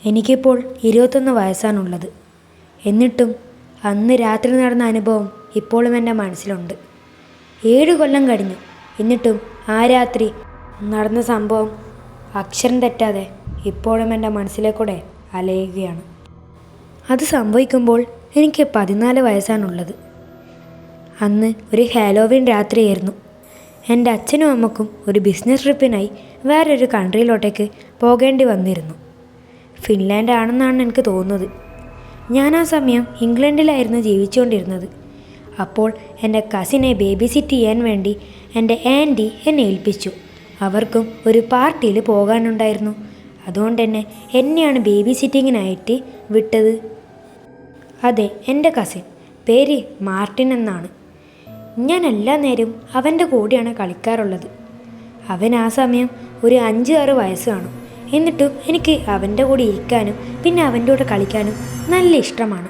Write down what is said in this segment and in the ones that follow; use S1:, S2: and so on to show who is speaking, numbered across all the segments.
S1: എനിക്കിപ്പോൾ 21 വയസ്സാണുള്ളത്. എന്നിട്ടും അന്ന് രാത്രി നടന്ന അനുഭവം ഇപ്പോഴും എൻ്റെ മനസ്സിലുണ്ട്. 7 കൊല്ലം കഴിഞ്ഞു. എന്നിട്ടും ആ രാത്രി നടന്ന സംഭവം അക്ഷരം തെറ്റാതെ ഇപ്പോഴും എൻ്റെ മനസ്സിലേക്കൂടെ അലയുകയാണ്. അത് സംഭവിക്കുമ്പോൾ എനിക്ക് 14 വയസ്സാണുള്ളത്. അന്ന് ഒരു ഹാലോവീൻ രാത്രിയായിരുന്നു. എൻ്റെ അച്ഛനും അമ്മക്കും ഒരു ബിസിനസ് ട്രിപ്പിനായി വേറൊരു കൺട്രിയിലോട്ടേക്ക് പോകേണ്ടി വന്നിരുന്നു. ഫിൻലാൻഡ് ആണെന്നാണ് എനിക്ക് തോന്നുന്നത്. ഞാൻ ആ സമയം ഇംഗ്ലണ്ടിലായിരുന്നു ജീവിച്ചുകൊണ്ടിരുന്നത്. അപ്പോൾ എൻ്റെ കസിനെ ബേബി സിറ്റ് ചെയ്യാൻ വേണ്ടി എൻ്റെ ആൻറ്റി എന്നെ ഏൽപ്പിച്ചു. അവർക്കും ഒരു പാർട്ടിയിൽ പോകാനുണ്ടായിരുന്നു. അതുകൊണ്ട് തന്നെ എന്നെയാണ് ബേബി സിറ്റിങ്ങിനായിട്ട് വിട്ടത്. അതെ, എൻ്റെ കസിൻ, പേര് മാർട്ടിൻ എന്നാണ്. ഞാൻ എല്ലാ നേരവും അവൻ്റെ കൂടെയാണ് കളിക്കാറുള്ളത്. അവൻ ആ സമയം ഒരു 5-6 വയസ്സ് കാണും. എന്നിട്ടും എനിക്ക് അവൻ്റെ കൂടെ ഇരിക്കാനും പിന്നെ അവൻ്റെ കൂടെ കളിക്കാനും നല്ല ഇഷ്ടമാണ്.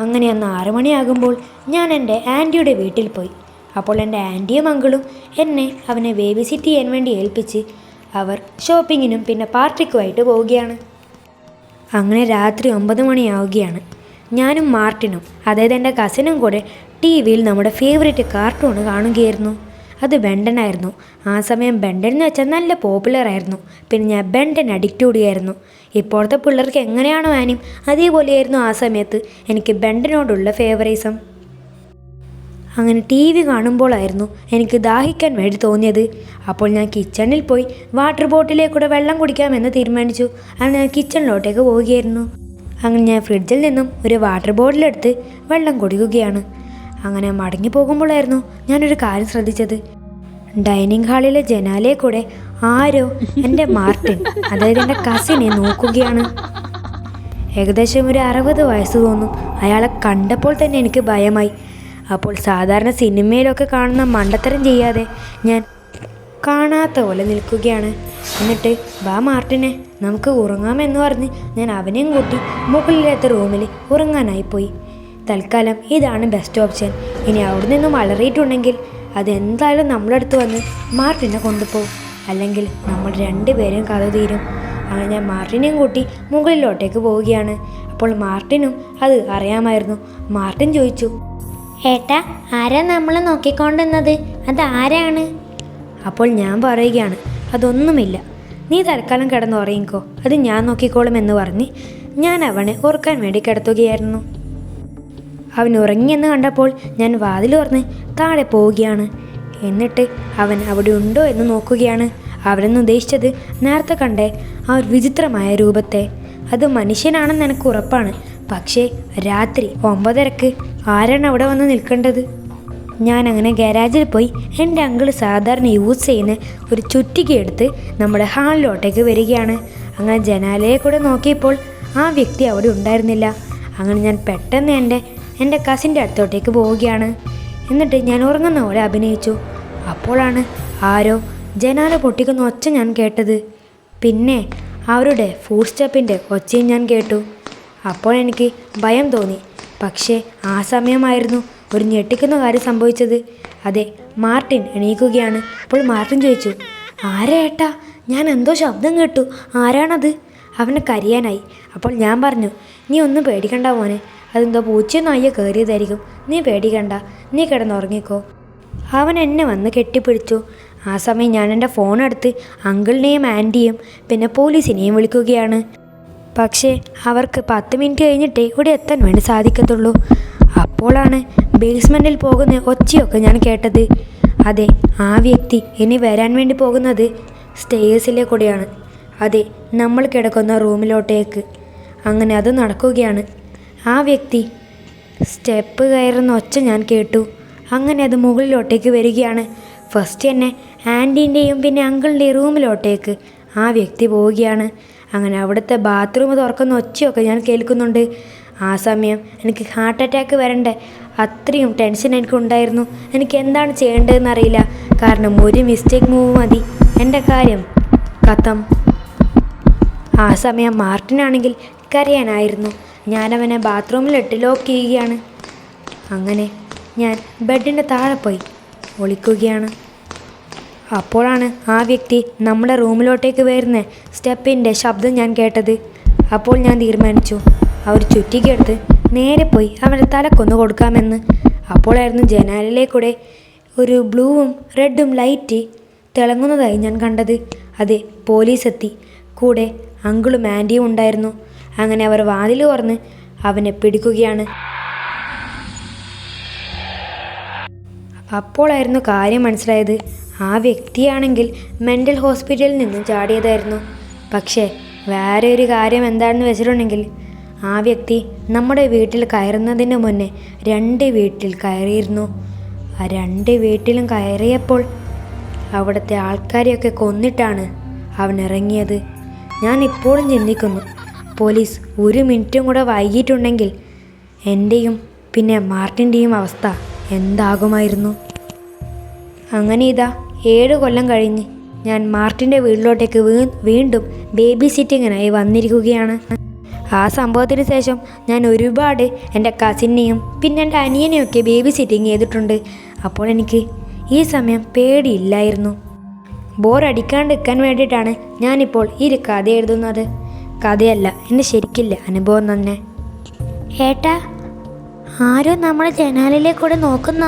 S1: അങ്ങനെ അന്ന് 6 മണിയാകുമ്പോൾ ഞാൻ എൻ്റെ ആൻറ്റിയുടെ വീട്ടിൽ പോയി. അപ്പോൾ എൻ്റെ ആൻറ്റിയും അങ്കിളും എന്നെ അവനെ ബേബി സിറ്റ് ചെയ്യാൻ വേണ്ടി ഏൽപ്പിച്ച് അവർ ഷോപ്പിങ്ങിനും പിന്നെ പാർട്ടിക്കുമായിട്ട് പോവുകയാണ്. അങ്ങനെ രാത്രി 9 മണിയാവുകയാണ്. ഞാനും മാർട്ടിനും, അതായത് എൻ്റെ കസിനും കൂടെ TV-യിൽ നമ്മുടെ ഫേവറേറ്റ് കാർട്ടൂൺ കാണുകയായിരുന്നു. അത് ബെൻഡനായിരുന്നു. ആ സമയം ബെൻഡൻ എന്ന് വെച്ചാൽ നല്ല പോപ്പുലറായിരുന്നു. പിന്നെ ഞാൻ ബെൻഡൻ അഡിക്റ്റ് കൂടിയായിരുന്നു. ഇപ്പോഴത്തെ പിള്ളേർക്ക് എങ്ങനെയാണോ ആനിം അതേപോലെയായിരുന്നു ആ സമയത്ത് എനിക്ക് ബെൻഡനോടുള്ള ഫേവറിസം. അങ്ങനെ TV കാണുമ്പോഴായിരുന്നു എനിക്ക് ദാഹിക്കാൻ വേണ്ടി തോന്നിയത്. അപ്പോൾ ഞാൻ കിച്ചണിൽ പോയി വാട്ടർ ബോട്ടിലേക്കൂടെ വെള്ളം കുടിക്കാമെന്ന് തീരുമാനിച്ചു. അങ്ങനെ ഞാൻ കിച്ചണിലോട്ടേക്ക് പോവുകയായിരുന്നു. അങ്ങനെ ഞാൻ ഫ്രിഡ്ജിൽ നിന്നും ഒരു വാട്ടർ ബോട്ടിലെടുത്ത് വെള്ളം കുടിക്കുകയാണ്. അങ്ങനെ മടങ്ങി പോകുമ്പോഴായിരുന്നു ഞാനൊരു കാര്യം ശ്രദ്ധിച്ചത്. ഡൈനിങ് ഹാളിലെ ജനാലയെ കൂടെ ആരോ എൻ്റെ മാർട്ടിൻ, അതായത് എൻ്റെ കസിനെ നോക്കുകയാണ്. ഏകദേശം ഒരു 60 വയസ്സ് തോന്നും. അയാളെ കണ്ടപ്പോൾ തന്നെ എനിക്ക് ഭയമായി. അപ്പോൾ സാധാരണ സിനിമയിലൊക്കെ കാണുന്ന മണ്ടത്തരം ചെയ്യാതെ ഞാൻ കാണാത്ത പോലെ നിൽക്കുകയാണ്. എന്നിട്ട് വാ മാർട്ടിനെ, നമുക്ക് ഉറങ്ങാമെന്ന് പറഞ്ഞ് ഞാൻ അവനെയും കൂട്ടി മുകളിലത്തെ റൂമിൽ ഉറങ്ങാനായിപ്പോയി. തൽക്കാലം ഇതാണ് ബെസ്റ്റ് ഓപ്ഷൻ. ഇനി അവിടെ നിന്നും വളറിയിട്ടുണ്ടെങ്കിൽ അതെന്തായാലും നമ്മളടുത്ത് വന്ന് മാർട്ടിനെ കൊണ്ടുപോകും, അല്ലെങ്കിൽ നമ്മൾ 2 പേരും കഥ തീരും. അങ്ങനെ ഞാൻ മാർട്ടിനെയും കൂട്ടി മുകളിലോട്ടേക്ക് പോവുകയാണ്. അപ്പോൾ മാർട്ടിനും അത് അറിയാമായിരുന്നു. മാർട്ടിൻ ചോദിച്ചു,
S2: ഏട്ടാ, ആരാ നമ്മൾ നോക്കിക്കൊണ്ടിരുന്നത്? അതാരാണ്?
S1: അപ്പോൾ ഞാൻ പറയുകയാണ്, അതൊന്നുമില്ല, നീ തൽക്കാലം കിടന്നുറങ്ങിക്കോ, അത് ഞാൻ നോക്കിക്കോളും എന്ന് പറഞ്ഞ് ഞാൻ അവനെ ഉറക്കാൻ വേണ്ടി കിടത്തുകയായിരുന്നു. അവൻ ഉറങ്ങിയെന്ന് കണ്ടപ്പോൾ ഞാൻ വാതിൽ തുറന്ന് താഴെ പോവുകയാണ്. എന്നിട്ട് അവൻ അവിടെ ഉണ്ടോ എന്ന് നോക്കുകയാണ്. അവനെന്ന് ഉദ്ദേശിച്ചത് നേരത്തെ കണ്ടേ ആ ഒരു വിചിത്രമായ രൂപത്തെ. അത് മനുഷ്യനാണെന്ന് എനിക്ക് ഉറപ്പാണ്. പക്ഷേ രാത്രി 9:30 ആരാണ് അവിടെ വന്ന് നിൽക്കേണ്ടത്? ഞാൻ അങ്ങനെ ഗാരാജിൽ പോയി എൻ്റെ അങ്കിൾ സാധാരണ യൂസ് ചെയ്യുന്ന ഒരു ചുറ്റിക എടുത്ത് നമ്മുടെ ഹാളിലോട്ടേക്ക് വരികയാണ്. അങ്ങനെ ജനാലയെ കൂടെ നോക്കിയപ്പോൾ ആ വ്യക്തി അവിടെ ഉണ്ടായിരുന്നില്ല. അങ്ങനെ ഞാൻ പെട്ടെന്ന് എൻ്റെ കസിൻ്റെ അടുത്തോട്ടേക്ക് പോവുകയാണ്. എന്നിട്ട് ഞാൻ ഉറങ്ങുന്ന പോലെ അഭിനയിച്ചു. അപ്പോഴാണ് ആരോ ജനാല പൊട്ടിക്കുന്ന ഒച്ച ഞാൻ കേട്ടത്. പിന്നെ അവരുടെ ഫുട് സ്റ്റെപ്പിൻ്റെ ഒച്ചയും ഞാൻ കേട്ടു. അപ്പോൾ എനിക്ക് ഭയം തോന്നി. പക്ഷേ ആ സമയമായിരുന്നു ഒരു ഞെട്ടിക്കുന്ന കാര്യം സംഭവിച്ചത്. അതെ, മാർട്ടിൻ എണീക്കുകയാണ്. അപ്പോൾ മാർട്ടിൻ ചോദിച്ചു, ആരാ ഏട്ടാ? ഞാൻ എന്തോ ശബ്ദം കേട്ടു, ആരാണത്? അവന് കരയാനായി. അപ്പോൾ ഞാൻ പറഞ്ഞു, നീ ഒന്നും പേടിക്കണ്ട മോനെ, അതെന്തോ പൂച്ചയോ നായോ കയറിയതായിരിക്കും, നീ പേടിക്കണ്ട, നീ കിടന്നുറങ്ങിക്കോ. അവൻ എന്നെ വന്ന് കെട്ടിപ്പിടിച്ചു. ആ സമയം ഞാൻ എൻ്റെ ഫോണെടുത്ത് അങ്കിളിനെയും ആൻറ്റിയും പിന്നെ പോലീസിനെയും വിളിക്കുകയാണ്. പക്ഷേ അവർക്ക് 10 മിനിറ്റ് കഴിഞ്ഞിട്ടേ ഇവിടെ എത്താൻ വേണ്ടി സാധിക്കത്തുള്ളൂ. അപ്പോഴാണ് ബേസ്മെൻറ്റിൽ പോകുന്ന ഒച്ചയൊക്കെ ഞാൻ കേട്ടത്. അതെ, ആ വ്യക്തി ഇനി വരാൻ വേണ്ടി പോകുന്നത് സ്റ്റെയേഴ്സിലെ കൂടെയാണ്. അതെ, നമ്മൾ കിടക്കുന്ന റൂമിലോട്ടേക്ക്. അങ്ങനെ അത് നടക്കുകയാണ്. ആ വ്യക്തി സ്റ്റെപ്പ് കയറുന്ന ഒച്ച ഞാൻ കേട്ടു. അങ്ങനെ അത് മുകളിലോട്ടേക്ക് വരികയാണ്. ഫസ്റ്റ് തന്നെ ആൻറ്റീൻ്റെയും പിന്നെ അങ്കിളിൻ്റെയും റൂമിലോട്ടേക്ക് ആ വ്യക്തി പോവുകയാണ്. അങ്ങനെ അവിടുത്തെ ബാത്റൂം തുറക്കുന്ന ഒച്ചയൊക്കെ ഞാൻ കേൾക്കുന്നുണ്ട്. ആ സമയം എനിക്ക് ഹാർട്ട് അറ്റാക്ക് വരണ്ടേ, അത്രയും ടെൻഷൻ എനിക്കുണ്ടായിരുന്നു. എനിക്ക് എന്താണ് ചെയ്യേണ്ടതെന്ന് അറിയില്ല. കാരണം ഒരു മിസ്റ്റേക്ക് മൂവ് മതി, എൻ്റെ കാര്യം കഥം. ആ സമയം മാർട്ടിനാണെങ്കിൽ കരയാനായിരുന്നു. ഞാനവനെ ബാത്റൂമിലിട്ട് ലോക്ക് ചെയ്യുകയാണ്. അങ്ങനെ ഞാൻ ബെഡിൻ്റെ താഴെ പോയി ഒളിക്കുകയാണ്. അപ്പോഴാണ് ആ വ്യക്തി നമ്മുടെ റൂമിലോട്ടേക്ക് വരുന്ന സ്റ്റെപ്പിൻ്റെ ശബ്ദം ഞാൻ കേട്ടത്. അപ്പോൾ ഞാൻ തീരുമാനിച്ചു അവർ ചുറ്റിക്കെടുത്ത് നേരെ പോയി അവൻ്റെ തലക്കൊന്ന് കൊടുക്കാമെന്ന്. അപ്പോഴായിരുന്നു ജനാലിലേക്കൂടെ ഒരു ബ്ലൂവും റെഡും ലൈറ്റ് തിളങ്ങുന്നതായി ഞാൻ കണ്ടത്. അതെ, പോലീസ് എത്തി. കൂടെ അങ്കിളും ആൻറ്റിയും ഉണ്ടായിരുന്നു. അങ്ങനെ അവർ വാതിൽ തുറന്ന് അവനെ പിടിക്കുകയാണ്. അപ്പോഴായിരുന്നു കാര്യം മനസ്സിലായത്. ആ വ്യക്തിയാണെങ്കിൽ മെൻ്റൽ ഹോസ്പിറ്റലിൽ നിന്ന് ചാടിയതായിരുന്നു. പക്ഷേ വേറെ ഒരു കാര്യം എന്താണെന്ന് വെച്ചിട്ടുണ്ടെങ്കിൽ ആ വ്യക്തി നമ്മുടെ വീട്ടിൽ കയറുന്നതിന് മുന്നേ 2 വീട്ടിൽ കയറിയിരുന്നു. ആ 2 വീട്ടിലും കയറിയപ്പോൾ അവിടുത്തെ ആൾക്കാരെയൊക്കെ കൊന്നിട്ടാണ് അവൻ ഇറങ്ങിയത്. ഞാൻ ഇപ്പോഴും ചിന്തിക്കുന്നു, പോലീസ് 1 മിനിറ്റും കൂടെ വൈകിട്ടുണ്ടെങ്കിൽ എൻ്റെയും പിന്നെ മാർട്ടിൻ്റെയും അവസ്ഥ എന്താകുമായിരുന്നു. അങ്ങനെ ഇതാ 7 കൊല്ലം കഴിഞ്ഞ് ഞാൻ മാർട്ടിൻ്റെ വീട്ടിലോട്ടേക്ക് വീണ്ടും ബേബി സിറ്റിങ്ങിനായി വന്നിരിക്കുകയാണ്. ആ സംഭവത്തിന് ശേഷം ഞാൻ ഒരുപാട് എൻ്റെ കസിനെയും പിന്നെ എൻ്റെ അനിയനെയൊക്കെ ബേബി സിറ്റിങ് ചെയ്തിട്ടുണ്ട്. അപ്പോൾ എനിക്ക് ഈ സമയം പേടിയില്ലായിരുന്നു. ബോറടിക്കാണ്ടിരിക്കാൻ വേണ്ടിയിട്ടാണ് ഞാനിപ്പോൾ ഈ ഒരു കഥ എഴുതുന്നത്. കഥയല്ല, എൻ്റെ ശരിക്കില്ല അനുഭവം തന്നെ.
S2: ഏട്ടാ, ആരോ നമ്മളെ ജനാലിലേക്കൂടെ നോക്കുന്ന